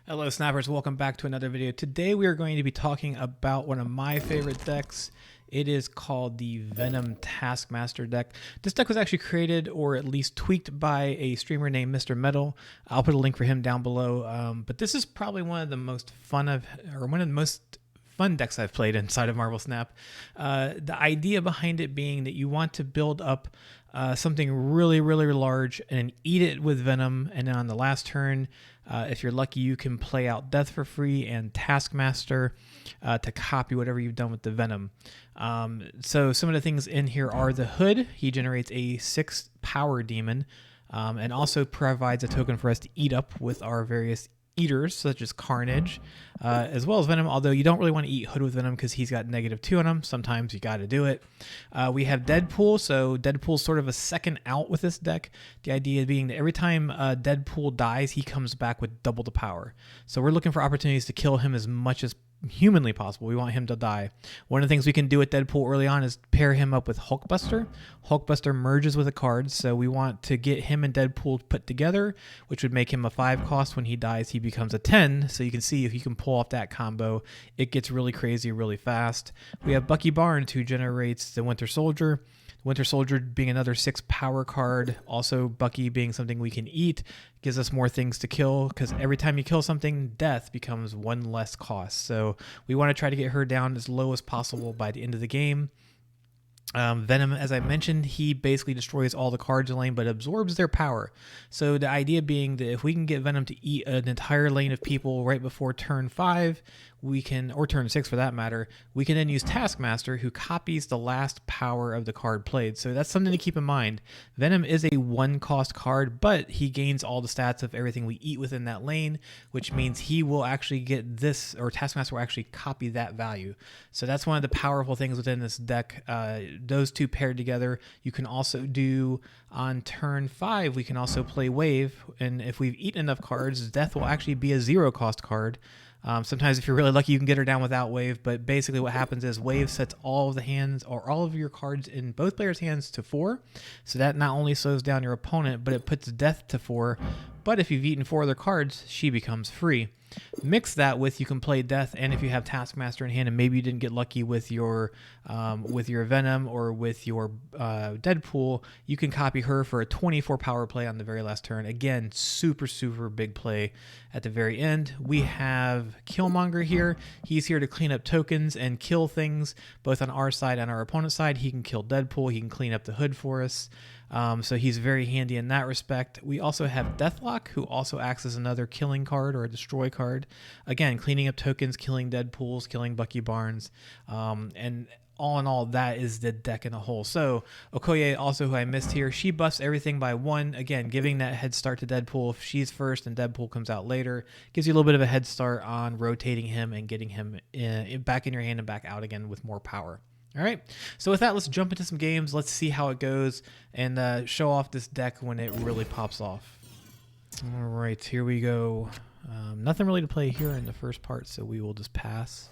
Hello Snappers, welcome back to another video. Today we are going to be talking about one of my favorite decks. It is called the Venom Taskmaster deck. This deck was actually created or at least tweaked by a streamer named Mr. Metal. I'll put a link for him down below. But this is probably one of the most fun decks I've played inside of Marvel Snap. The idea behind it being that you want to build up something really large and eat it with Venom, and then on the last turn, if you're lucky, you can play out Death for free and Taskmaster to copy whatever you've done with the Venom. So some of the things in here are the Hood. He generates a 6 power demon and also provides a token for us to eat up with our various eaters such as Carnage, as well as Venom, although you don't really want to eat Hood with Venom because he's got -2 on him. Sometimes you got to do it. We have Deadpool, so Deadpool's sort of a second out with this deck. The idea being that every time Deadpool dies, he comes back with double the power. So we're looking for opportunities to kill him as much as humanly possible. We want him to die. One of the things we can do with Deadpool early on is pair him up with Hulkbuster. Hulkbuster merges with a card, so we want to get him and Deadpool put together, which would make him a 5 cost. When he dies, he becomes a 10, so you can see if you can pull off that combo, it gets really crazy really fast. We have Bucky Barnes, who generates the Winter Soldier. Winter Soldier being another 6 power card, also Bucky being something we can eat, gives us more things to kill, because every time you kill something, death becomes 1 less cost. So we want to try to get her down as low as possible by the end of the game. Venom, as I mentioned, he basically destroys all the cards in the lane but absorbs their power. So the idea being that if we can get Venom to eat an entire lane of people right before turn 5, we can, or turn 6 for that matter, we can then use Taskmaster, who copies the last power of the card played. So that's something to keep in mind. Venom is a 1 cost card, but he gains all the stats of everything we eat within that lane, which means he will actually get this, or Taskmaster will actually copy that value. So that's one of the powerful things within this deck. Those two paired together. You can also do on turn 5, we can also play Wave, and if we've eaten enough cards, Death will actually be a 0 cost card. Sometimes if you're really lucky, you can get her down without Wave, but basically what happens is Wave sets all of the hands, or all of your cards in both players' hands, to 4. So that not only slows down your opponent, but it puts Death to 4. But if you've eaten 4 other cards, she becomes free. Mix that with, you can play Death, and if you have Taskmaster in hand and maybe you didn't get lucky with your Venom or with your Deadpool, you can copy her for a 24 power play on the very last turn. Again, super big play at the very end. We have Killmonger here. He's here to clean up tokens and kill things both on our side and our opponent's side. He can kill Deadpool. He can clean up the Hood for us. So he's very handy in that respect. We also have Deathlock, who also acts as another killing card or a destroy card. Again, cleaning up tokens, killing Deadpools, killing Bucky Barnes, and all in all, that is the deck in a whole. So Okoye, also who I missed here, she buffs everything by 1. Again, giving that head start to Deadpool. If she's first and Deadpool comes out later, gives you a little bit of a head start on rotating him and getting him back in your hand and back out again with more power. All right, so with that, let's jump into some games. Let's see how it goes and show off this deck when it really pops off. All right, here we go. Nothing really to play here in the first part, so we will just pass.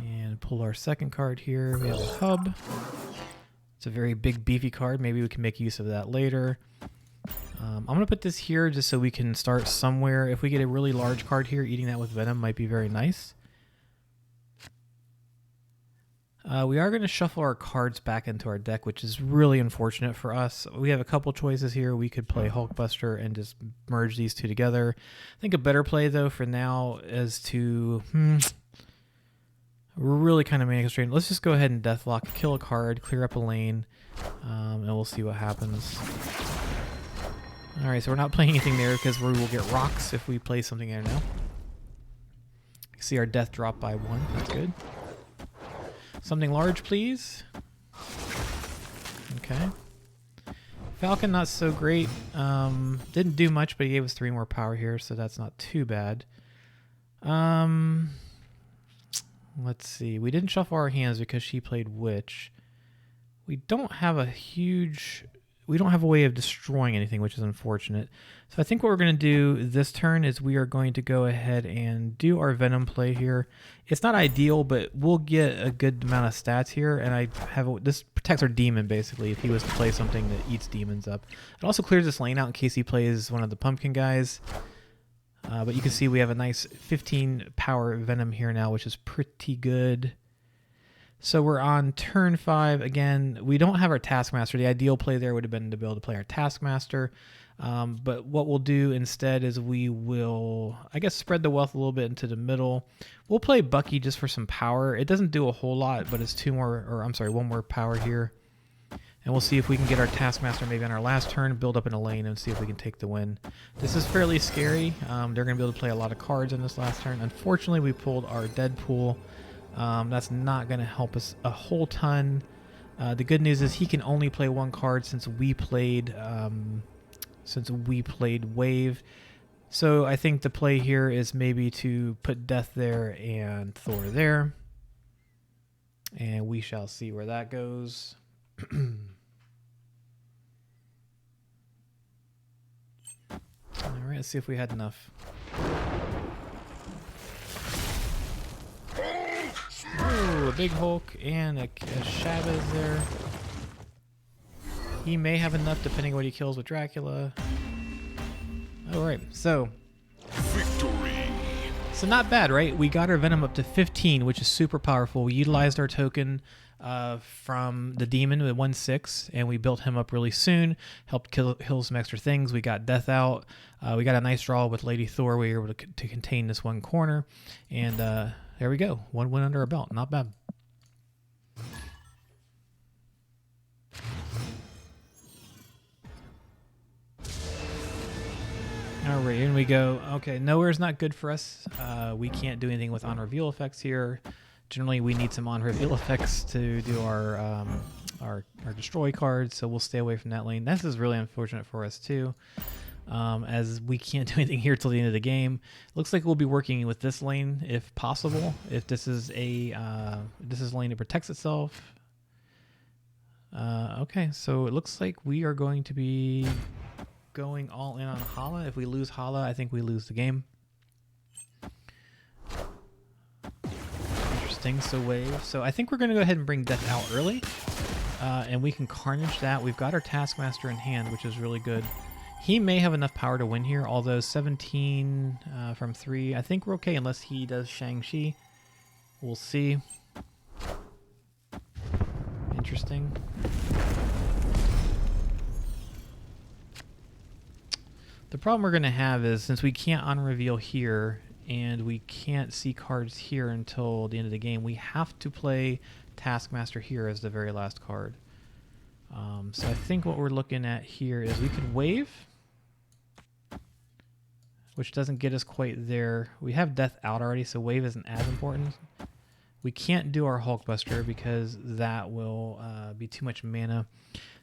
And pull our second card here. We have a hub. It's a very big, beefy card. Maybe we can make use of that later. I'm going to put this here just so we can start somewhere. If we get a really large card here, eating that with Venom might be very nice. We are going to shuffle our cards back into our deck, which is really unfortunate for us. We have a couple choices here. We could play Hulkbuster and just merge these two together. I think a better play, though, for now is to... We're really kind of mana constrained. Let's just go ahead and Deathlock, kill a card, clear up a lane, and we'll see what happens. Alright, so we're not playing anything there because we will get rocks if we play something there now. See our death drop by 1. That's good. Something large, please. Okay. Falcon, not so great. Didn't do much, but he gave us 3 more power here, so that's not too bad. Let's see. We didn't shuffle our hands because she played Witch. We don't have a way of destroying anything, which is unfortunate. So I think what we're going to do this turn is we are going to go ahead and do our Venom play here. It's not ideal, but we'll get a good amount of stats here. And this protects our demon, basically, if he was to play something that eats demons up. It also clears this lane out in case he plays one of the pumpkin guys. But you can see we have a nice 15 power Venom here now, which is pretty good. So we're on turn 5. Again, we don't have our Taskmaster. The ideal play there would have been to be able to play our Taskmaster. But what we'll do instead is we will, I guess, spread the wealth a little bit into the middle. We'll play Bucky just for some power. It doesn't do a whole lot, but it's one more power here. And we'll see if we can get our Taskmaster maybe on our last turn, build up in a lane, and see if we can take the win. This is fairly scary. They're going to be able to play a lot of cards in this last turn. Unfortunately, we pulled our Deadpool. That's not going to help us a whole ton. The good news is he can only play one card since we played Wave. So I think the play here is maybe to put Death there and Thor there. And we shall see where that goes. All right, let's see if we had enough. Ooh, a big Hulk and a Chavez there. He may have enough depending on what he kills with Dracula. All right, so victory. So not bad, right? We got our Venom up to 15, which is super powerful. We utilized our token from the demon with 1/6, and we built him up really soon. Helped kill some extra things. We got Death out. We got a nice draw with Lady Thor. We were able to contain this one corner, and there we go. One win under our belt. Not bad. All right, in we go. Okay, nowhere's not good for us. We can't do anything with on-reveal effects here. Generally, we need some on-reveal effects to do our destroy cards, so we'll stay away from that lane. This is really unfortunate for us too, as we can't do anything here till the end of the game. Looks like we'll be working with this lane if possible. If this is a lane that protects itself. Okay, so it looks like we are going to be going all in on Hala. If we lose Hala, I think we lose the game. Interesting. So Wave. So I think we're going to go ahead and bring Death out early, and we can Carnage that. We've got our Taskmaster in hand, which is really good. He may have enough power to win here, although 17 from 3, I think we're okay unless he does Shang-Chi. We'll see. Interesting. The problem we're going to have is, since we can't on-reveal here and we can't see cards here until the end of the game, we have to play Taskmaster here as the very last card. So I think what we're looking at here is we could Wave, which doesn't get us quite there. We have Death out already, so Wave isn't as important. We can't do our Hulkbuster because that will be too much mana.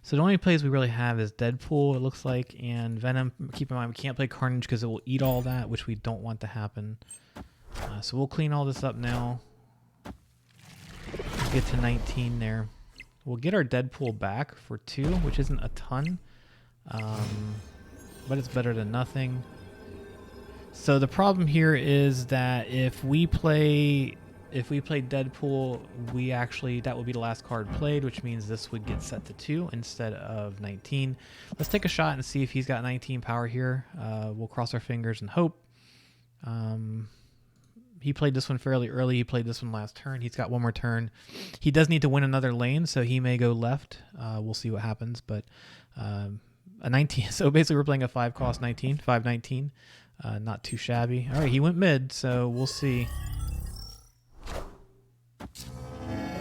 So the only plays we really have is Deadpool, it looks like, and Venom. Keep in mind, we can't play Carnage because it will eat all that, which we don't want to happen. So we'll clean all this up now. Get to 19 there. We'll get our Deadpool back for 2, which isn't a ton, but it's better than nothing. So the problem here is that if we play Deadpool, that would be the last card played, which means this would get set to 2 instead of 19. Let's take a shot and see if he's got 19 power here. We'll cross our fingers and hope. He played this one fairly early. He played this one last turn. He's got one more turn. He does need to win another lane, so he may go left. We'll see what happens, but a 19. So basically we're playing a 5-cost 19, 5/19. Not too shabby. All right, he went mid, so we'll see.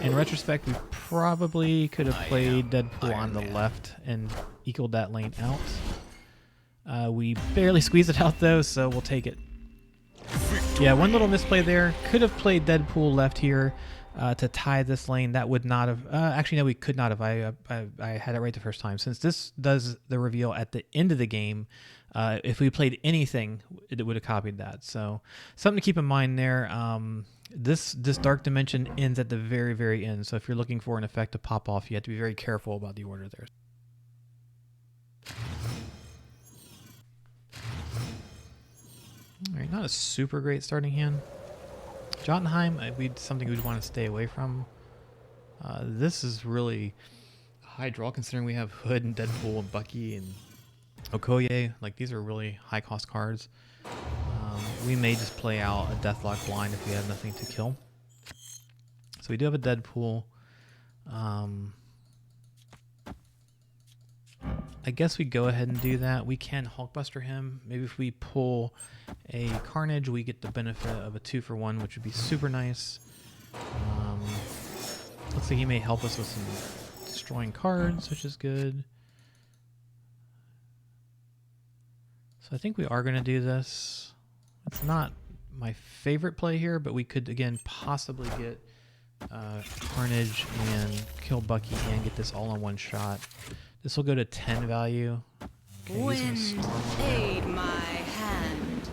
In retrospect, we probably could have played Deadpool on the left and equaled that lane out. We barely squeezed it out, though, so we'll take it. Yeah, one little misplay there. Could have played Deadpool left here to tie this lane. That would not have... actually, no, we could not have. I had it right the first time. Since this does the reveal at the end of the game, if we played anything, it would have copied that. So something to keep in mind there. This Dark Dimension ends at the very, very end. So if you're looking for an effect to pop off, you have to be very careful about the order there. All right, not a super great starting hand. Jotunheim, something we'd want to stay away from. This is really a high draw considering we have Hood and Deadpool and Bucky and Okoye. Like, these are really high cost cards. We may just play out a Deathlock blind if we have nothing to kill. So we do have a Deadpool. I guess we go ahead and do that. We can Hulkbuster him. Maybe if we pull a Carnage, we get the benefit of a 2-for-1, which would be super nice. Looks like he may help us with some destroying cards, which is good. So I think we are going to do this. It's not my favorite play here, but we could, again, possibly get Carnage and kill Bucky and get this all in one shot. This will go to 10 value. Okay, Wind aid my hand.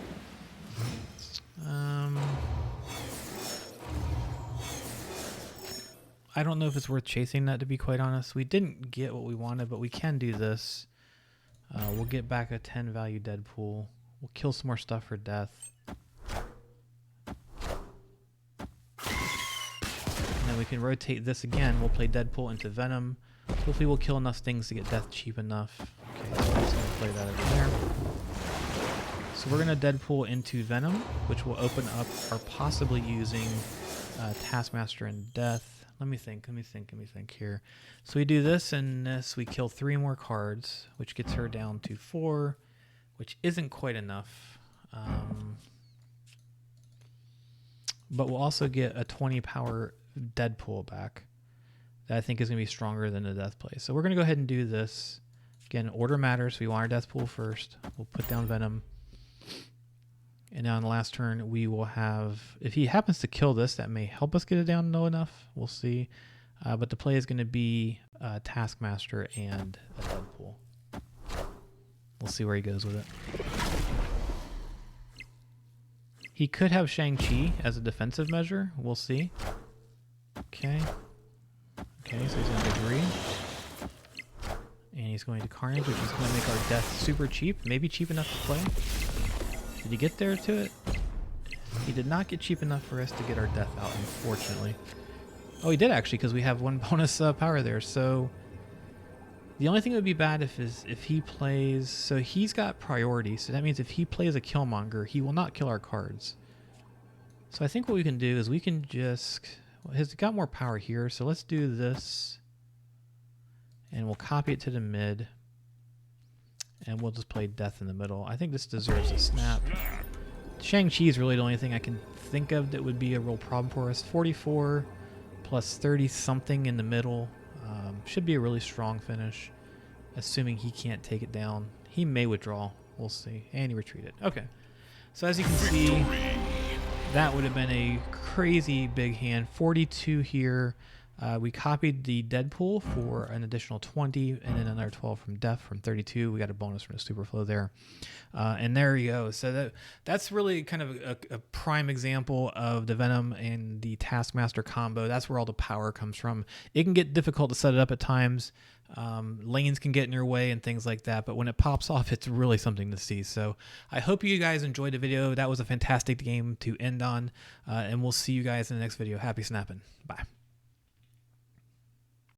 I don't know if it's worth chasing that, to be quite honest. We didn't get what we wanted, but we can do this. We'll get back a 10 value Deadpool. We'll kill some more stuff for death. And then we can rotate this again. We'll play Deadpool into Venom. Hopefully we'll kill enough things to get death cheap enough. Okay, so I'm just going to play that over there. So we're going to Deadpool into Venom, which will open up our possibly using Taskmaster and death. Let me think here. So we do this and this. We kill 3 more cards, which gets her down to 4, which isn't quite enough. But we'll also get a 20 power Deadpool back. That I think is going to be stronger than the death play. So we're going to go ahead and do this. Again, order matters. We want our death pool first. We'll put down Venom. And now on the last turn, we will have... If he happens to kill this, that may help us get it down low enough. We'll see. But the play is going to be Taskmaster and a Deadpool. We'll see where he goes with it. He could have Shang-Chi as a defensive measure. We'll see. Okay. Okay, so he's going to agree. And he's going to Carnage, which is going to make our death super cheap. Maybe cheap enough to play. Did he get there to it? He did not get cheap enough for us to get our death out, unfortunately. Oh, he did actually, because we have 1 bonus power there. So the only thing that would be bad if he plays... So he's got priority. So that means if he plays a Killmonger, he will not kill our cards. So I think what we can do is we can just... He's got more power here, so let's do this. And we'll copy it to the mid. And we'll just play death in the middle. I think this deserves a snap. Shang-Chi is really the only thing I can think of that would be a real problem for us. 44 plus 30-something in the middle. Should be a really strong finish, assuming he can't take it down. He may withdraw. We'll see. And he retreated. Okay. So as you can see... That would have been a crazy big hand. 42 here. We copied the Deadpool for an additional 20, and then another 12 from Death from 32. We got a bonus from the Superflow there. And there you go. So that's really kind of a prime example of the Venom and the Taskmaster combo. That's where all the power comes from. It can get difficult to set it up at times. Lanes can get in your way and things like that, but when it pops off, it's really something to see. So I hope you guys enjoyed the video. That was a fantastic game to end on, and we'll see you guys in the next video. Happy snapping. Bye.